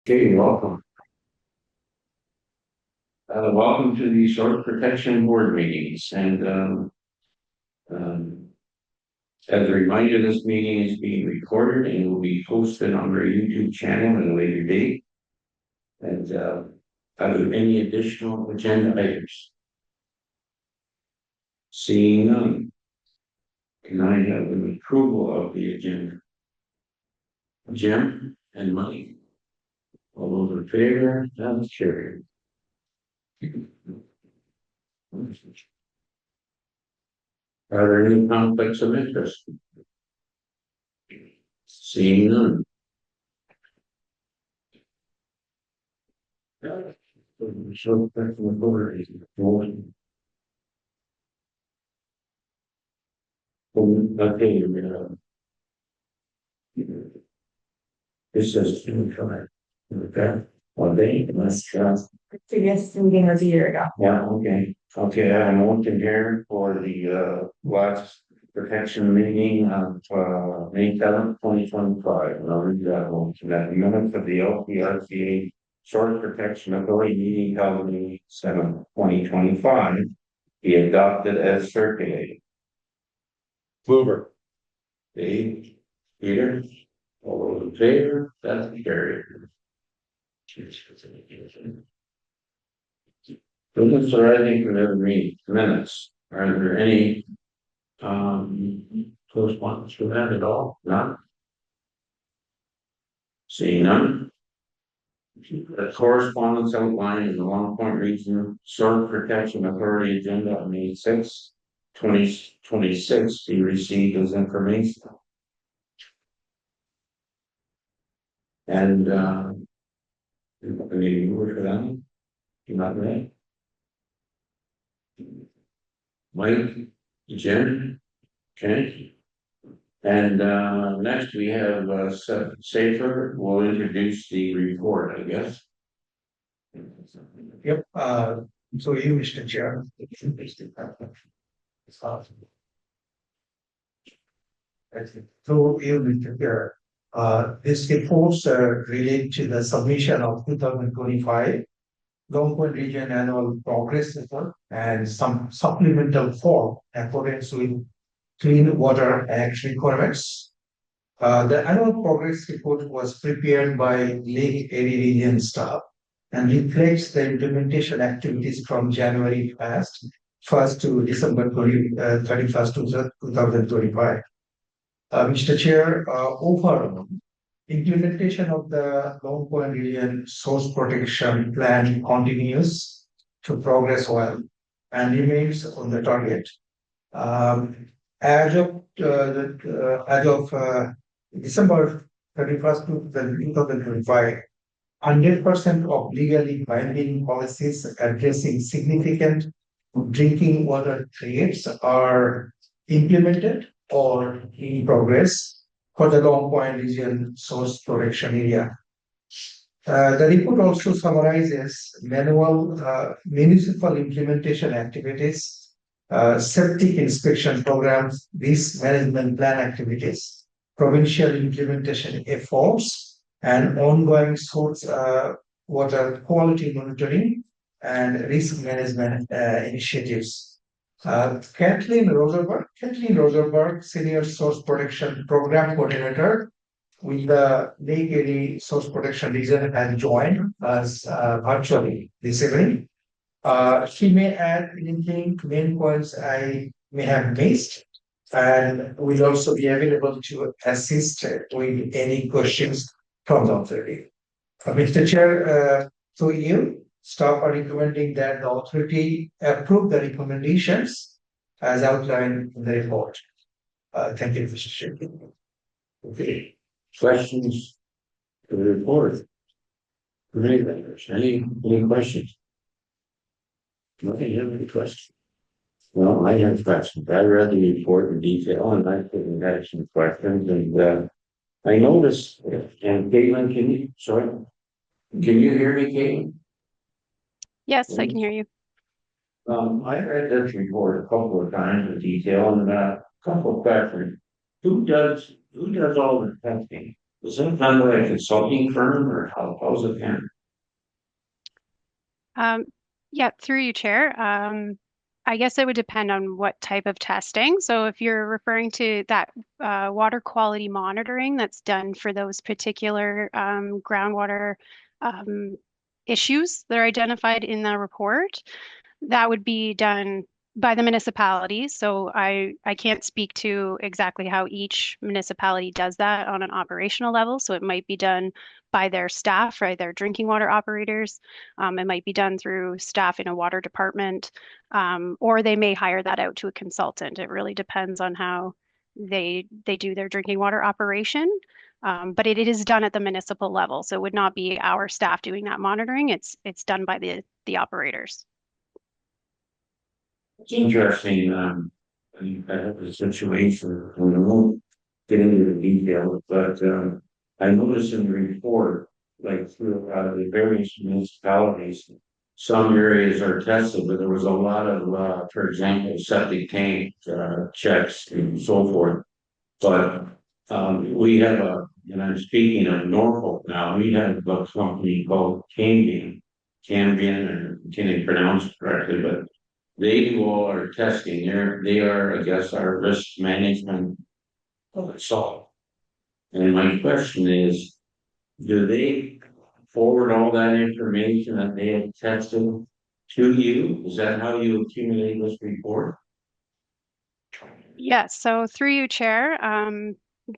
Okay, welcome. Welcome to the Source Protection Board meetings. Um, as a reminder, this meeting is being recorded and will be posted on our YouTube channel at a later date. And are there any additional agenda items? Seeing none, can I have an approval of the agenda? Jim and Mike, all those in favor, that's carried. Are there any conflicts of interest? Seeing none. So that's the board is going. Okay, this is try. Okay, one day, let's try. Previous meeting was a year ago. Yeah, okay. Okay, I have a motion here for the last protection meeting of May 7th, 2025. And I'll read that motion. That the minutes of the LPRCA Short Protection Authority meeting held May 7th, 2025 be adopted as circulated. Mover. Dave, Peter, all those in favor, that's carried. Minutes are ready for the minutes. Are there any correspondence for that at all? None? Seeing none? The correspondence outlined in the Long Point Region Soil Protection Authority agenda on May 6th, 2026 be received as information. And any word for them? You're not ready? Mike, Jen, okay. And next we have Safer will introduce the report, I guess. Yep, so you, Mr. Chair. So you, Mr. Chair, this reports relate to the submission of 2025 Long Point Region Annual Progress Report and some supplemental form accordance with Clean Water Act requirements. The annual progress report was prepared by Lake Erie Region staff and reflects the implementation activities from January 1st to December 31st, 2025. Mr. Chair, overall, implementation of the Long Point Region Source Protection Plan continues to progress well and remains on the target. As of December 31st, 2025, 100% of legally binding policies addressing significant drinking water threats are implemented or in progress for the Long Point Region Source Protection Area. The report also summarizes municipal implementation activities, septic inspection programs, risk management plan activities, provincial implementation efforts, and ongoing source water quality monitoring and risk management initiatives. Kathleen Rosenberg, Senior Source Protection Program Coordinator with the Lake Erie Source Protection Region, has joined us virtually this evening. She may add anything, main points I may have missed, and will also be available to assist with any questions from the authority. Mr. Chair, through you, staff are recommending that the authority approve the recommendations as outlined in the report. Thank you, Mr. Chair. Okay. Questions for the report? Any questions? Okay, you have any questions? Well, I have questions. I read the report in detail and I think I had some questions and I noticed, and Caitlin, can you hear me, Caitlin? Yes, I can hear you. I read this report a couple of times in detail and a couple of questions. Who does all the testing? The Is it done by a consulting firm or how's it done? Yeah, through you, Chair. I guess it would depend on what type of testing. So if you're referring to that water quality monitoring that's done for those particular groundwater um, issues that are identified in the report, that would be done by the municipalities. So I can't speak to exactly how each municipality does that on an operational level. So it might be done by their staff, right? Their drinking water operators. It might be done through staff in a water department, or they may hire that out to a consultant. It really depends on how they do their drinking water operation. But it is done at the municipal level, so it would not be our staff doing that monitoring. It's done by the operators. It's interesting, I have a situation, and I won't get into the details, but, I noticed in the report, like through, the various municipalities, some areas are tested, but there was a lot of, for example, septic tank, checks and so forth. But, we have and I'm speaking of Norfolk now, we have a company called Cambian, or can I pronounce it correctly, but they do all our testing. They are, I guess, our risk management salt. And my question is, do they forward all that information that they have tested to you? Is that how you accumulate this report? Yes, so through you, Chair,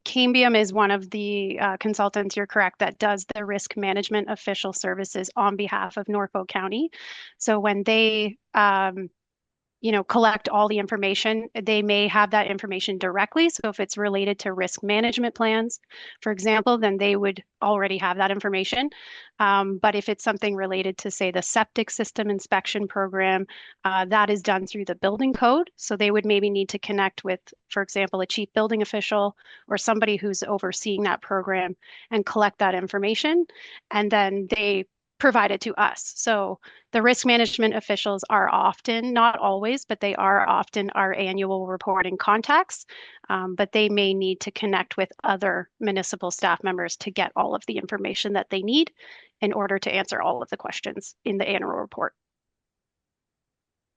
Cambium is one of the consultants, you're correct, that does the risk management official services on behalf of Norfolk County. So when they collect all the information. They may have that information directly. So if it's related to risk management plans, for example, then they would already have that information. But if it's something related to, say, the septic system inspection program, that is done through the building code. So they would maybe need to connect with, for example, a chief building official or somebody who's overseeing that program and collect that information. And then they provide it to us. So the risk management officials are often, not always, but they are often our annual reporting contacts. But they may need to connect with other municipal staff members to get all of the information that they need in order to answer all of the questions in the annual report.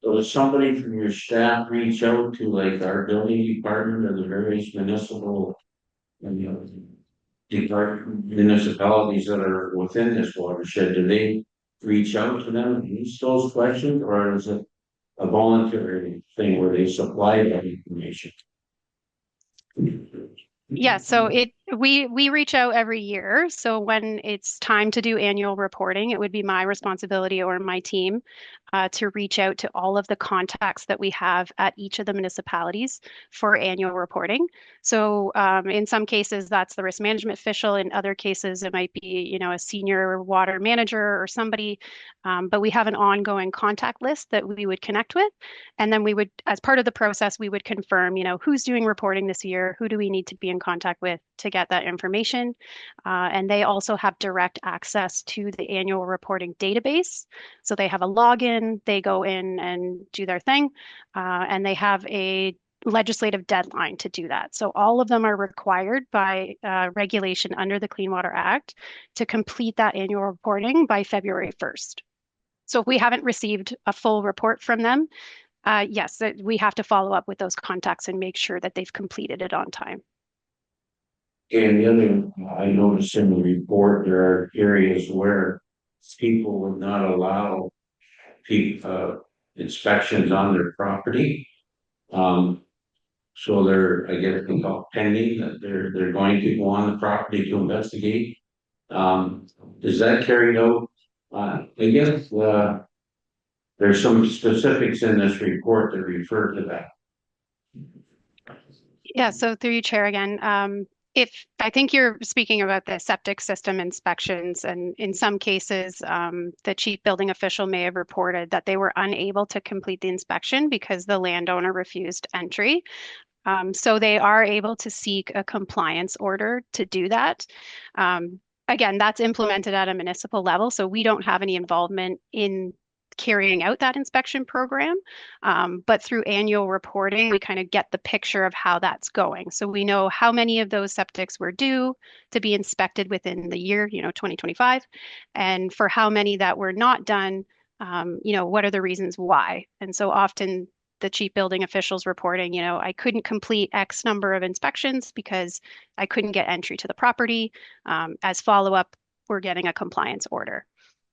So does somebody from your staff reach out to like our building department or the various municipal, you know, municipalities that are within this watershed? Do they reach out to them and ask those questions, or is it a voluntary thing where they supply that information? Yeah, so we reach out every year. So when it's time to do annual reporting, it would be my responsibility or my team to reach out to all of the contacts that we have at each of the municipalities for annual reporting. So in some cases, that's the risk management official. In other cases, it might be, a senior water manager or somebody. But we have an ongoing contact list that we would connect with. And then we would, as part of the process, we would confirm, who's doing reporting this year, who do we need to be in contact with to get that information. And they also have direct access to the annual reporting database. So they have a login, they go in and do their thing, and they have a legislative deadline to do that. So all of them are required by regulation under the Clean Water Act to complete that annual reporting by February 1st. So if we haven't received a full report from them, yes, we have to follow up with those contacts and make sure that they've completed it on time. And the other, I noticed in the report, there are areas where people would not allow inspections on their property. So they're, I guess, pending that they're going to go on the property to investigate. Is that carried out? I guess, there's some specifics in this report that refer to that. Yeah, so through you, Chair, again, if I think you're speaking about the septic system inspections, and in some cases, the chief building official may have reported that they were unable to complete the inspection because the landowner refused entry. So they are able to seek a compliance order to do that. Again, that's implemented at a municipal level, so we don't have any involvement in carrying out that inspection program. But through annual reporting, we kind of get the picture of how that's going. So we know how many of those septics were due to be inspected within the year, 2025, and for how many that were not done, what are the reasons why? And so often the chief building officials reporting, I couldn't complete X number of inspections because I couldn't get entry to the property. As follow-up, we're getting a compliance order.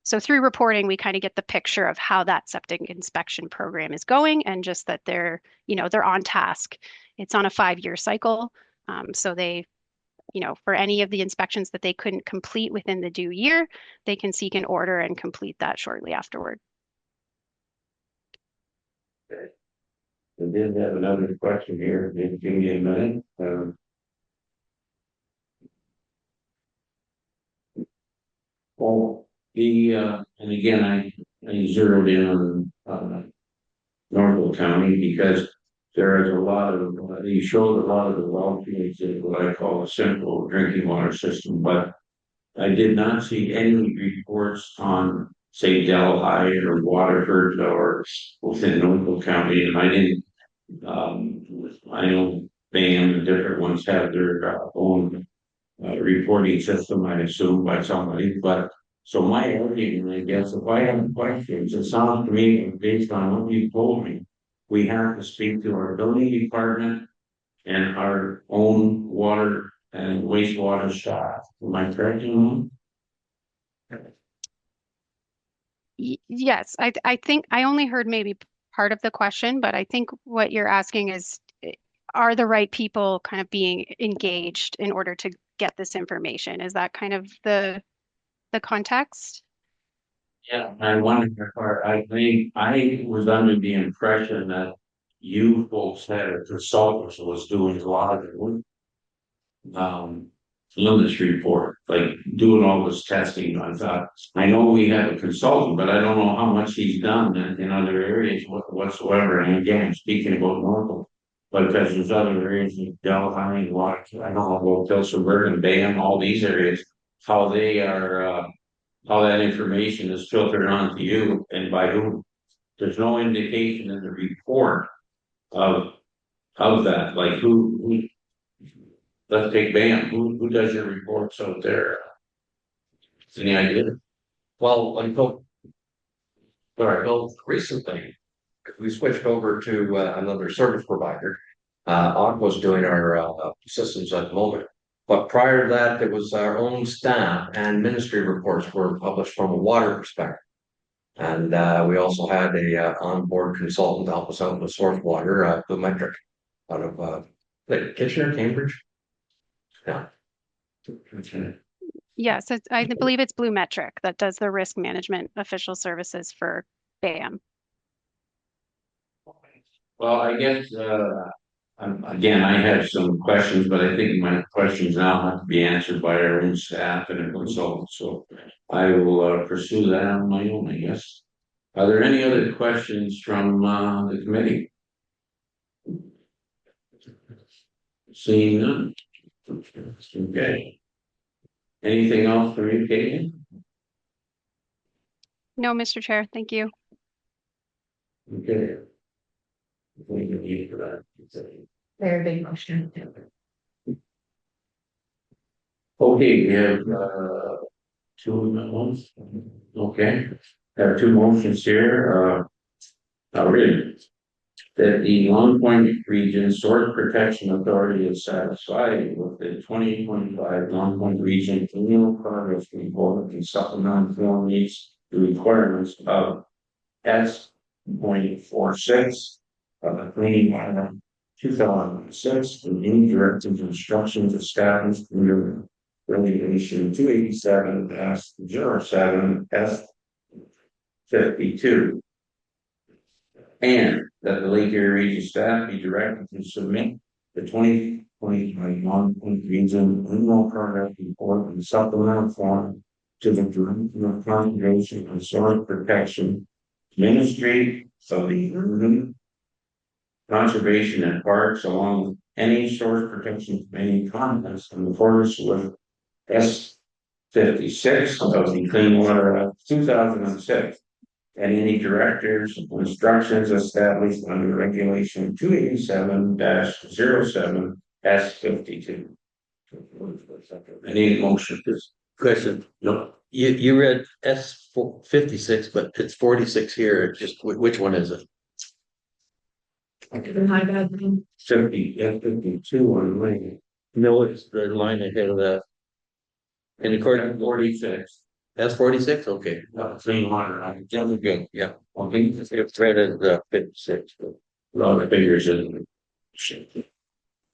So through reporting, we kind of get the picture of how that septic inspection program is going and just that they're on task. It's on a 5-year cycle. So they, for any of the inspections that they couldn't complete within the due year, they can seek an order and complete that shortly afterward. I did have another question here. Maybe give me a minute. Well, and again, I zeroed in on Norfolk County because there is a lot of, you showed a lot of the well fields in what I call a simple drinking water system, but I did not see any reports on, say, Delhi or Waterford or within Norfolk County, and I didn't. I know BAM and different ones have their own reporting system, I assume, by somebody. But so my argument, I guess, if I have questions, it sounds to me, based on what you told me, we have to speak to our building department and our own water and wastewater staff. Am I correct in that? Yes, I think I only heard maybe part of the question, but I think what you're asking is, are the right people kind of being engaged in order to get this information? Is that kind of the context? Yeah, I wondered if I think I was under the impression that you folks had a consultant who was doing a lot of it. On this report, like doing all this testing. I thought, I know we have a consultant, but I don't know how much he's done in other areas whatsoever. And again, speaking about Norfolk, but because there's other areas in Delhi and what I don't know about Pilsenberg and BAM, all these areas, how they are, how that information is filtered on to you and by whom. There's no indication in the report of that, like who let's take BAM. Who does your reports out there? Any idea? Well, until recently, we switched over to another service provider. Aqua's doing our systems at the moment. But prior to that, it was our own staff and ministry reports were published from a water perspective. And we also had a onboard consultant help us out with source water, BlueMetric, out of Kitchener, Cambridge. Yeah. Okay. Yes, I believe it's BlueMetric that does the risk management official services for BAM. Well, I guess again, I have some questions, but I think my questions now have to be answered by our own staff and a consultant. So I will pursue that on my own, I guess. Are there any other questions from the committee? Seeing none. Okay. Anything else from you, Katie? No, Mr. Chair, thank you. Okay. We can use for that. Very big motion. Okay, we have two ones. Okay, have two motions here. Written that the Long Point Region Source Protection Authority is satisfied with the 2025 Long Point Region Annual Progress Report and supplemental form meets the requirements of S.46 of the Clean Water 2006 and any directives and instructions established under Regulation 287-07 S52. And that the Lake Erie Region staff be directed to submit the 2020 Long Point Region Annual Progress Report and supplemental form to the Director of Conservation and Source Protection Ministry of the Urban Conservation and Parks, along with any source protection committee comments in accordance with S56 of the Clean Water Act 2006. and any directors instructions established under regulation 287-07 S52. I need a motion. Question, No, you read S 56, but it's 46 here, it's just, which one is it? My bad. 52 on lane. No, it's the line ahead of that. In accordance, 46. that's 46, okay. No, same one, I Sounds good, yeah. think It's right at 56, but a lot of figures in.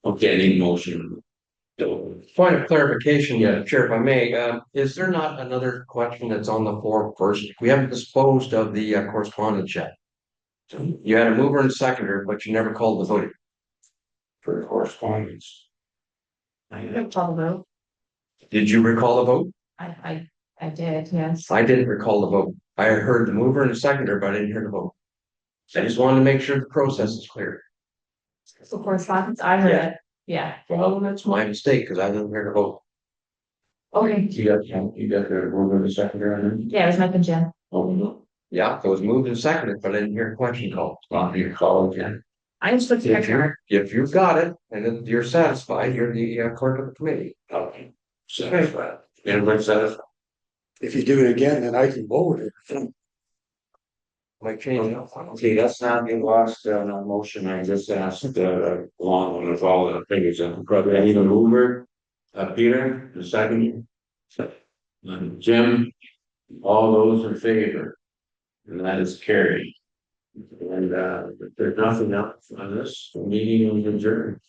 Okay, I need a motion. So, Point of clarification, Yeah. Chair, if I may, is there not another question that's on the floor first? We haven't disposed of the correspondence yet. You had a mover and seconder, but you never called the vote. for correspondence. Call the vote. Did you recall the vote? I did, yes. I didn't recall the vote. I heard the mover and the seconder, but I didn't hear the vote. I just wanted to make sure the process is clear. So correspondence, I heard Yeah. it, yeah. Well, that's my mistake, because I didn't hear the vote. Okay, You got the one with the secondary on it? yeah, it was Mike and Jen. Oh, no. Yeah, it was moved and seconded, but I didn't hear a question called. Well, you call again. I just looked If at you, if you've got it and if you're satisfied, you're the clerk of the committee. Okay. Satisfied. Everybody satisfied? If you do it again, then I can vote it. Might change it. Okay, that's not getting lost on a motion. I just asked, along with all the figures, probably I need a mover. Peter, the second. Jim, all those in favor. And that is carried. And, if there's nothing else on this, the meeting is adjourned.